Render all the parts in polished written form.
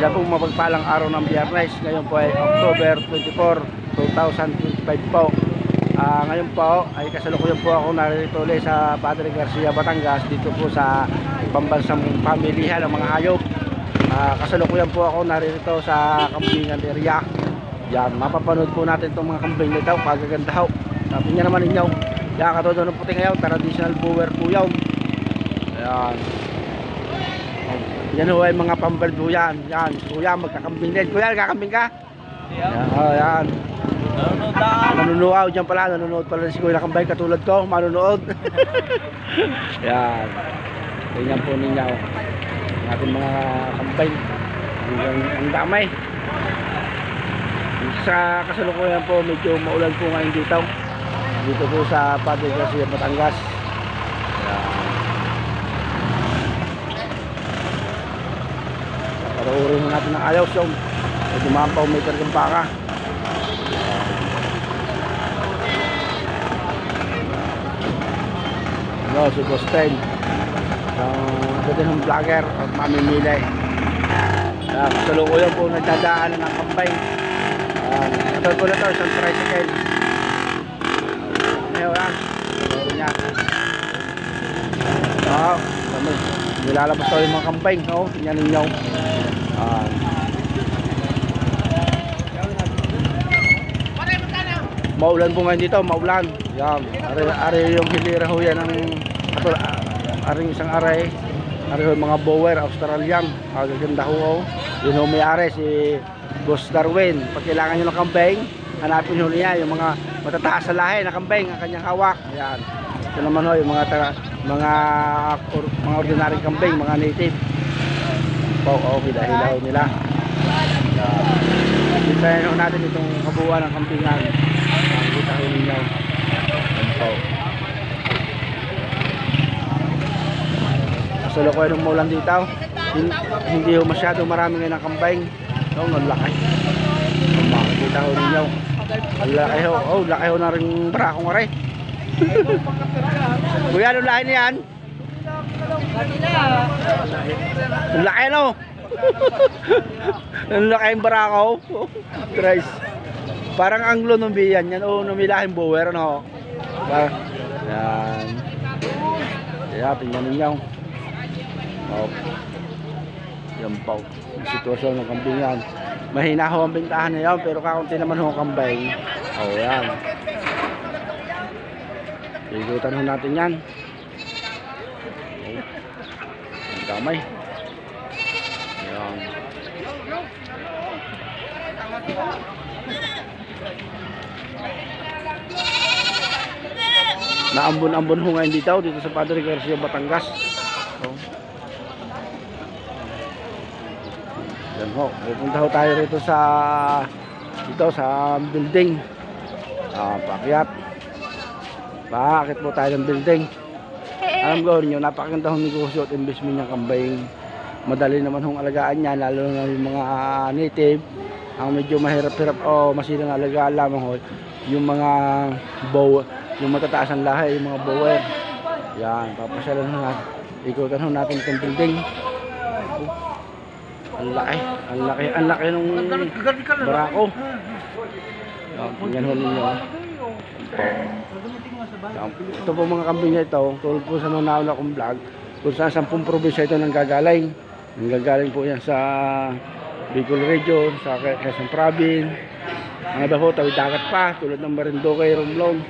Yan po mapagpalang araw ng Biyernes. Ngayon po ay October 24, 2025 po. Ngayon po ay kasalukuyan po ako narito ulit sa Padre Garcia, Batangas, dito po sa pambansang pamilihan ng mga hayop. Kasalukuyan po ako narito sa kambingan area. Yan, mapapanood po natin itong mga kambing nito, kagaganda ho. Sabi niya naman ninyo, yan, katulad ng puting ayaw, traditional bower po yan. Yan. Yan ho ay mga pambal po yan. Yan, kuya, magkakambing din. Kuya, nagkakambing ka? Yan, yan. Manunuaw dyan pala, nanonood pala si Kuya Kambay katulad ko, manunood. Yan. Ganyan po ninyo ang ating mga kambay. Ang damay. Sa kasalukuyan po, medyo maulan po ngayon dito. Dito po sa Padre Garcia, Batangas. Paruurin mo natin ng ayaw siyong dumampaw may kargang baka. Ano, si Boston ito din ang vlogger at mamimili. Kasalukuyan po nagdadaanan ng kambay. Ito po na ito, isang tricycle. Ano yan? Ito niya. Nilalabas tayo yung mga kambay. Tingnan ninyo. Maulan po ngayon dito, maulan. Yan. Ari yung hilira ho yan ng aring isang aray. Ari yung mga bower, Australian. Gaganda ho. Yun ho may-ari si Boss Darwin. Pag kailangan nyo ng kambing, hanapin nyo niya yung mga matataas sa lahi na kambing, ang kanyang hawak. Ayan. Ito naman ho yung mga ordinary kambing, mga native. Hilaw nila. Isayin ho natin itong kabuuan ng kambingan. Kita ho ninyo. Kasalukuyan ng maulan dito. Hindi ho masyado marami ngayon ng kambing. Ang laki. Makikita ho ninyo. Ang laki ho. Laki ho na rin barakong aray. Kuya, anong laki niyan? Ang laki no. Ang laki yung barakaw. Trice. Parang anglo ng biyan yan. Numilaking bower no. Yan. Kaya tingnan ninyo. Yan po yung sitwasyon ng kambingan. Mahina ho ang bintahan na yan, pero kakunti naman ho ang kambing. Yan. Igutan ho natin yan. Ang damay. Yan. Naambon-ambon ho ngayon dito sa Padre Garcia, Batangas. Yan ho, pupunta ho tayo rito sa building. Paakit po tayo ng building. Alam ko ninyo, napakaganda hong negosyo at investment niyang kambing. Madali naman hong alagaan niya, lalo na yung mga native. Ang medyo mahirap-hirap o masilang alagaan lamang ho, yung mga yung matataas ang lahi, yung mga bower. Yan, papasyalan ho natin. Ikutan ho natin itong building. Ang laki nung barako. Tingnan ho ninyo. Ito po mga kambing na ito, tulad po sa mga nauna kong vlog, kung saan 10 probinsya ito nanggagaling. Nanggagaling po yan sa Bicol Region, sa Quezon Province. Ang iba po, tawid dagat pa, tulad ng Marinduque, Romblon.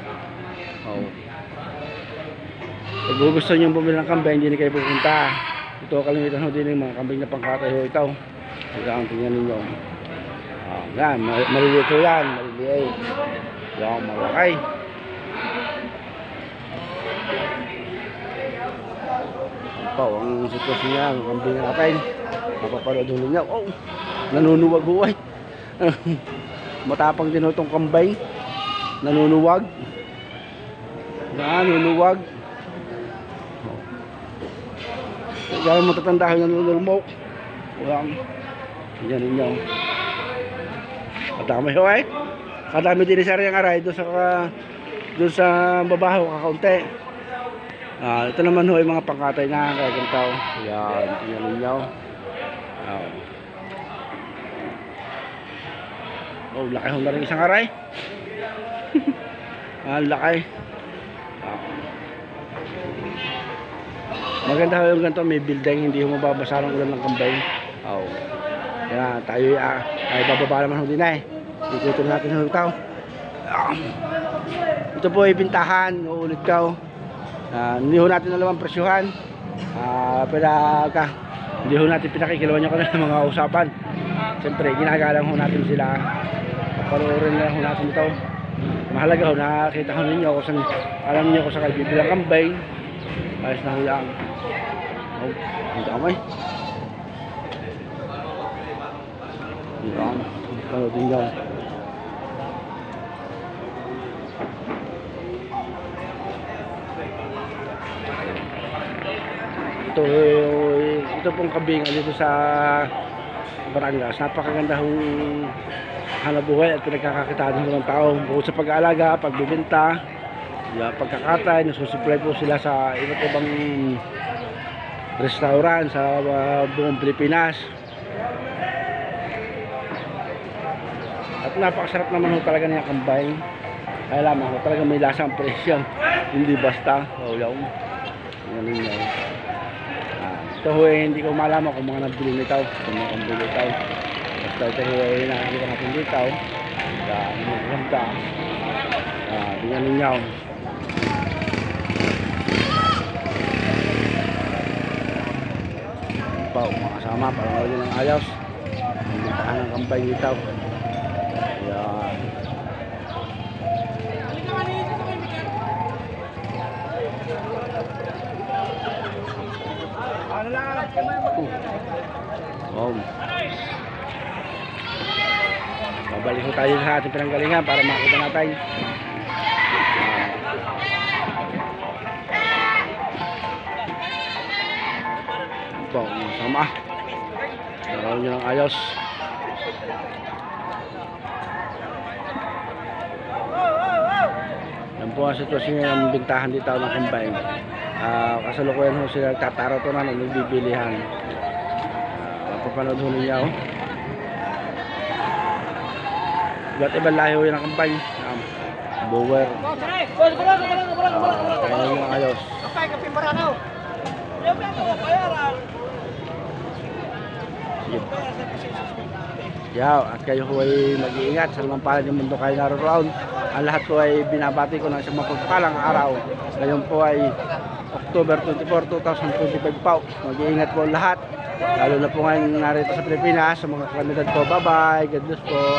Pag gusto nyo bumili ng kambing, hindi na kayo pupunta. Ito kalimitan ho din yung mga kambing na pangkatay ho ito. Tingnan ninyo. Yan, malilito yan, maliliit. Yan, malakay. Ang sitwasyon niya, ang kambing natin. Mapapanood ho ninyo. Nanunuwag ho ay. Matapang din ho itong kambing. Nanunuwag. Nanunuwag. Kaya matatanda ko yung nululmok. Yan ninyo. Kadami ho ay. Kadami din sa rin ang aray. Doon sa babaho kakaunti. Ito naman ho yung mga pangkatay na kaya ganito. Yan ninyo. Oh, laki ho na rin isang aray. Laki. Maganda ho yung ganito, may building, hindi ho mababasa ng ulan ng kambay. Yan, tayo ay bababa naman ho din ikutin natin ho ito. Ito po ay bintahan, uulit ko. Hindi ho natin alam ang presyuhan. Pero hindi ho natin pinakikilawan nyo kanila mga usapan. Siyempre, ginagalang ho natin sila. Panuorin na ho natin ito. Mahalaga ho, nakakita ho ninyo kung saan, alam niyo kung saan kayo bibilang kambay. Ayos na ho yan. Hindi kamay. Yan, panoodin nyo. Ito pong kabingan dito sa Batangas. Napakaganda hong hanabuhay at pinagkakakitaan ng tao. Bukod sa pag-aalaga, pagbibenta, pagkakatay, nasusupply po sila sa iba't ibang restaurant sa buong Pilipinas. At napakasarap naman ho talaga niya kambay. Kaya lamang ho, talaga may lasang presyo. Hindi basta. Yan ninyo. Ito ho hindi ko malaman kung mga nabili nito. Kung mga nabili nito. Basta ito ho nakakita natin dito. Maganda. Tingnan ninyo. Mga kasama para mawala ng ayos. Magpuntahan ng kambay dito. Yan. Babalik ko tayo sa ating pinanggalingan para makita natin. Ito, sama. Gawin nyo ng ayos. Yan po ang sitwasyon ng bintahan dito ng kambay. Kasalukuyan ho sila tataratunan ng nagbibilihan. Papanood ho ninyo. Iba't ibang lahi ho yan ang kambay. Bower. Kaya nyo ng ayos. Yaw, at kayo ho ay mag-iingat sa lamang palad ng mundo kayo naroon. Ang lahat po ay binabati ko ng isang mapagpalang araw. Ngayon po ay October 24, 2025 po. Mag-iingat po lahat. Lalo na po ngayon narito sa Pilipinas, sa mga kalamidad po. Bye-bye. God bless po.